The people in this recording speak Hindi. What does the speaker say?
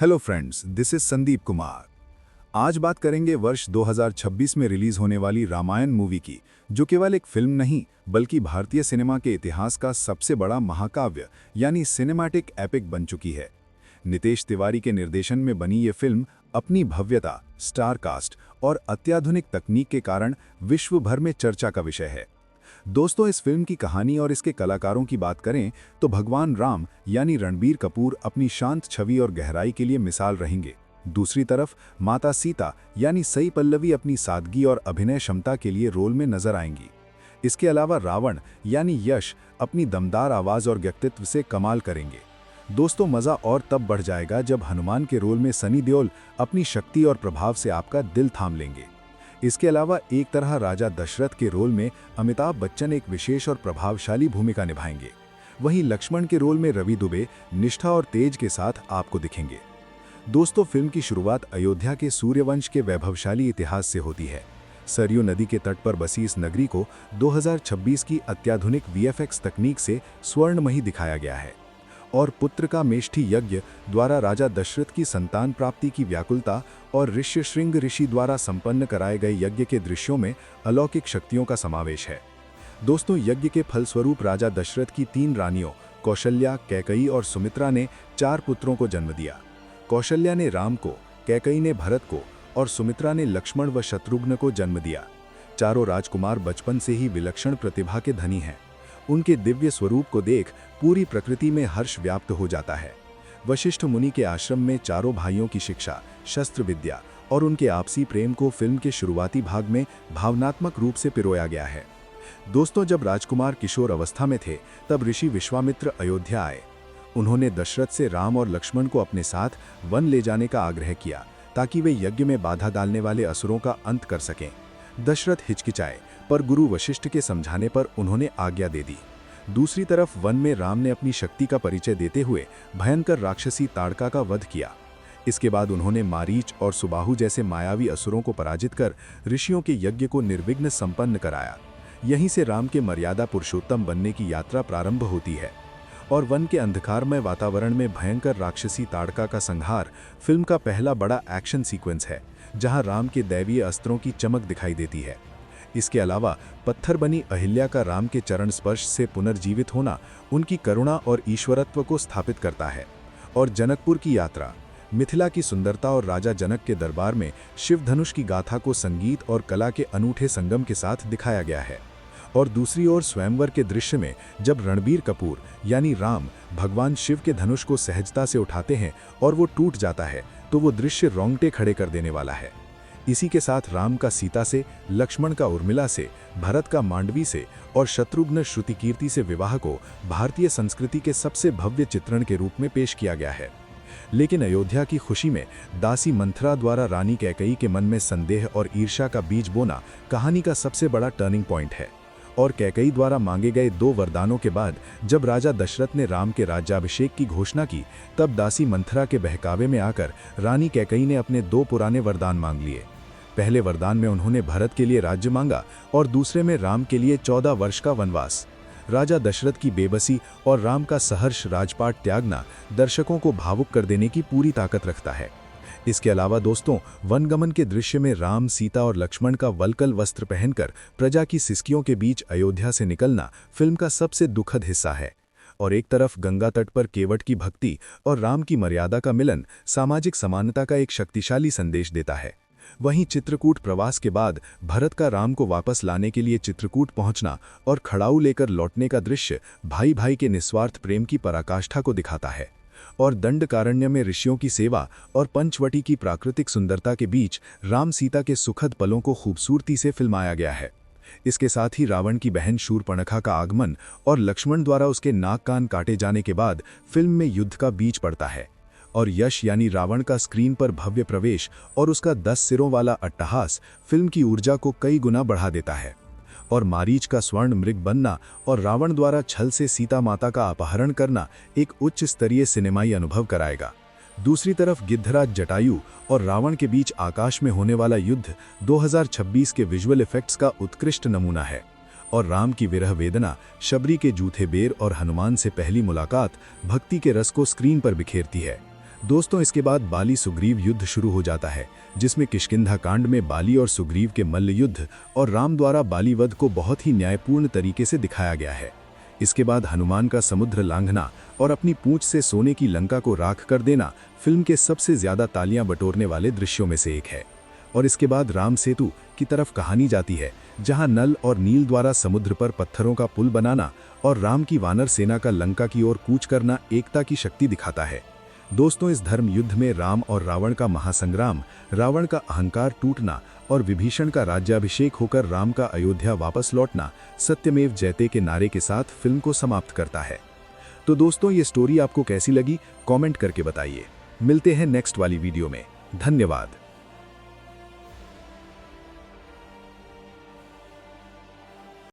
Hello friends, this is Sandeep Kumar. आज बात करेंगे वर्ष 2026 में रिलीज होने वाली रामायण मूवी की, जो केवल एक फिल्म नहीं बल्कि भारतीय सिनेमा के इतिहास का सबसे बड़ा महाकाव्य यानी सिनेमैटिक एपिक बन चुकी है। नितेश तिवारी के निर्देशन में बनी ये फिल्म अपनी भव्यता, स्टार कास्ट और अत्याधुनिक तकनीक के कारण विश्व भर में चर्चा का विषय है। दोस्तों, इस फिल्म की कहानी और इसके कलाकारों की बात करें तो भगवान राम यानी रणबीर कपूर अपनी शांत छवि और गहराई के लिए मिसाल रहेंगे। दूसरी तरफ माता सीता यानी सई पल्लवी अपनी सादगी और अभिनय क्षमता के लिए रोल में नजर आएंगी। इसके अलावा रावण यानी यश अपनी दमदार आवाज और व्यक्तित्व से कमाल करेंगे। दोस्तों, मजा और तब बढ़ जाएगा जब हनुमान के रोल में सनी देओल अपनी शक्ति और प्रभाव से आपका दिल थाम लेंगे। इसके अलावा एक तरह राजा दशरथ के रोल में अमिताभ बच्चन एक विशेष और प्रभावशाली भूमिका निभाएंगे। वहीं लक्ष्मण के रोल में रवि दुबे निष्ठा और तेज के साथ आपको दिखेंगे। दोस्तों, फिल्म की शुरुआत अयोध्या के सूर्यवंश के वैभवशाली इतिहास से होती है। सरयू नदी के तट पर बसी इस नगरी को 2026 की अत्याधुनिक वीएफएक्स तकनीक से स्वर्णमयी दिखाया गया है और पुत्र का मेष्ठी यज्ञ द्वारा राजा दशरथ की संतान प्राप्ति की व्याकुलता और ऋष्यशृंग ऋषि द्वारा संपन्न कराए गए यज्ञ के दृश्यों में अलौकिक शक्तियों का समावेश है। दोस्तों, यज्ञ के फलस्वरूप राजा दशरथ की 3 रानियों कौशल्या, कैकई और सुमित्रा ने 4 पुत्रों को जन्म दिया। कौशल्या ने राम को, कैकई ने भरत को और सुमित्रा ने लक्ष्मण व शत्रुघ्न को जन्म दिया। चारों राजकुमार बचपन से ही विलक्षण प्रतिभा के धनी हैं। उनके दिव्य स्वरूप को देख पूरी प्रकृति में हर्ष व्याप्त हो जाता है। वशिष्ठ मुनि के आश्रम में चारों भाइयों की शिक्षा, शस्त्र विद्या और उनके आपसी प्रेम को फिल्म के शुरुआती भाग में भावनात्मक रूप से पिरोया गया है। दोस्तों, जब राजकुमार किशोर अवस्था में थे तब ऋषि विश्वामित्र अयोध्या आए। उन्होंने दशरथ से राम और लक्ष्मण को अपने साथ वन ले जाने का आग्रह किया ताकि वे यज्ञ में बाधा डालने वाले असुरों का अंत कर सकें। दशरथ हिचकिचाए, पर गुरु वशिष्ठ के समझाने पर उन्होंने आज्ञा दे दी। दूसरी तरफ वन में राम ने अपनी शक्ति का परिचय देते हुए भयंकर राक्षसी ताड़का का वध किया। इसके बाद उन्होंने मारीच और सुबाहु जैसे मायावी असुरों को पराजित कर ऋषियों के यज्ञ को निर्विघ्न संपन्न कराया। यहीं से राम के मर्यादा पुरुषोत्तम बनने की यात्रा प्रारंभ होती है और वन के अंधकारमय वातावरण में भयंकर राक्षसी ताड़का का संहार फिल्म का पहला बड़ा एक्शन सीक्वेंस है, जहां राम के दैवीय अस्त्रों की चमक दिखाई देती है। इसके अलावा पत्थर बनी अहिल्या का राम के चरण स्पर्श से पुनर्जीवित होना उनकी करुणा और ईश्वरत्व को स्थापित करता है। और जनकपुर की यात्रा, मिथिला की सुंदरता और राजा जनक के दरबार में शिव धनुष की गाथा को संगीत और कला के अनूठे संगम के साथ दिखाया गया है। और दूसरी ओर स्वयंवर के दृश्य में जब रणबीर कपूर यानी राम भगवान शिव के धनुष को सहजता से उठाते हैं और वो टूट जाता है, तो वो दृश्य रोंगटे खड़े कर देने वाला है। इसी के साथ राम का सीता से, लक्ष्मण का उर्मिला से, भरत का मांडवी से और शत्रुघ्न श्रुतिकीर्ति से विवाह को भारतीय संस्कृति के सबसे भव्य चित्रण के रूप में पेश किया गया है। लेकिन अयोध्या की खुशी में दासी मंथरा द्वारा रानी कैकई के मन में संदेह और ईर्ष्या का बीज बोना कहानी का सबसे बड़ा टर्निंग पॉइंट है। और कैकई द्वारा मांगे गए 2 वरदानों के बाद जब राजा दशरथ ने राम के राज्याभिषेक की घोषणा की, तब दासी मंथरा के बहकावे में आकर रानी कैकई ने अपने 2 पुराने वरदान मांग लिए। पहले वरदान में उन्होंने भरत के लिए राज्य मांगा और दूसरे में राम के लिए 14 वर्ष का वनवास। राजा दशरथ की बेबसी और राम का सहर्ष राजपाट त्यागना दर्शकों को भावुक कर देने की पूरी ताकत रखता है। इसके अलावा दोस्तों, वनगमन के दृश्य में राम, सीता और लक्ष्मण का वलकल वस्त्र पहनकर प्रजा की सिसकियों के बीच अयोध्या से निकलना फिल्म का सबसे दुखद हिस्सा है। और एक तरफ गंगा तट पर केवट की भक्ति और राम की मर्यादा का मिलन सामाजिक समानता का एक शक्तिशाली संदेश देता है। वहीं चित्रकूट प्रवास के बाद भरत का राम को वापस लाने के लिए चित्रकूट पहुंचना और खड़ाऊ लेकर लौटने का दृश्य भाई भाई के निस्वार्थ प्रेम की पराकाष्ठा को दिखाता है। और दंडकारण्य में ऋषियों की सेवा और पंचवटी की प्राकृतिक सुंदरता के बीच राम सीता के सुखद पलों को खूबसूरती से फिल्माया गया है। इसके साथ ही रावण की बहन शूर्पणखा का आगमन और लक्ष्मण द्वारा उसके नाक कान काटे जाने के बाद फिल्म में युद्ध का बीज पड़ता है। और यश यानी रावण का स्क्रीन पर भव्य प्रवेश और उसका 10 सिरों वाला अट्टहास फिल्म की ऊर्जा को कई गुना बढ़ा देता है। और मारीच का स्वर्ण मृग बनना और रावण द्वारा छल से सीता माता का अपहरण करना एक उच्च स्तरीय सिनेमाई अनुभव कराएगा। दूसरी तरफ गिद्धराज जटायु और रावण के बीच आकाश में होने वाला युद्ध 2026 के विजुअल इफेक्ट्स का उत्कृष्ट नमूना है। और राम की विरह वेदना, शबरी के जूथे बेर और हनुमान से पहली मुलाकात भक्ति के रस को स्क्रीन पर बिखेरती है। दोस्तों, इसके बाद बाली सुग्रीव युद्ध शुरू हो जाता है, जिसमें किष्किंधा कांड में बाली और सुग्रीव के मल्ल युद्ध और राम द्वारा बालीवध को बहुत ही न्यायपूर्ण तरीके से दिखाया गया है। इसके बाद हनुमान का समुद्र लांघना और अपनी पूंछ से सोने की लंका को राख कर देना फिल्म के सबसे ज्यादा तालियां बटोरने वाले दृश्यों में से एक है। और इसके बाद राम सेतु की तरफ कहानी जाती है, जहां नल और नील द्वारा समुद्र पर पत्थरों का पुल बनाना और राम की वानर सेना का लंका की ओर कूच करना एकता की शक्ति दिखाता है। दोस्तों, इस धर्म युद्ध में राम और रावण का महासंग्राम, रावण का अहंकार टूटना और विभीषण का राज्याभिषेक होकर राम का अयोध्या वापस लौटना सत्यमेव जयते के नारे के साथ फिल्म को समाप्त करता है। तो दोस्तों, ये स्टोरी आपको कैसी लगी, कमेंट करके बताइए। मिलते हैं नेक्स्ट वाली वीडियो में। धन्यवाद।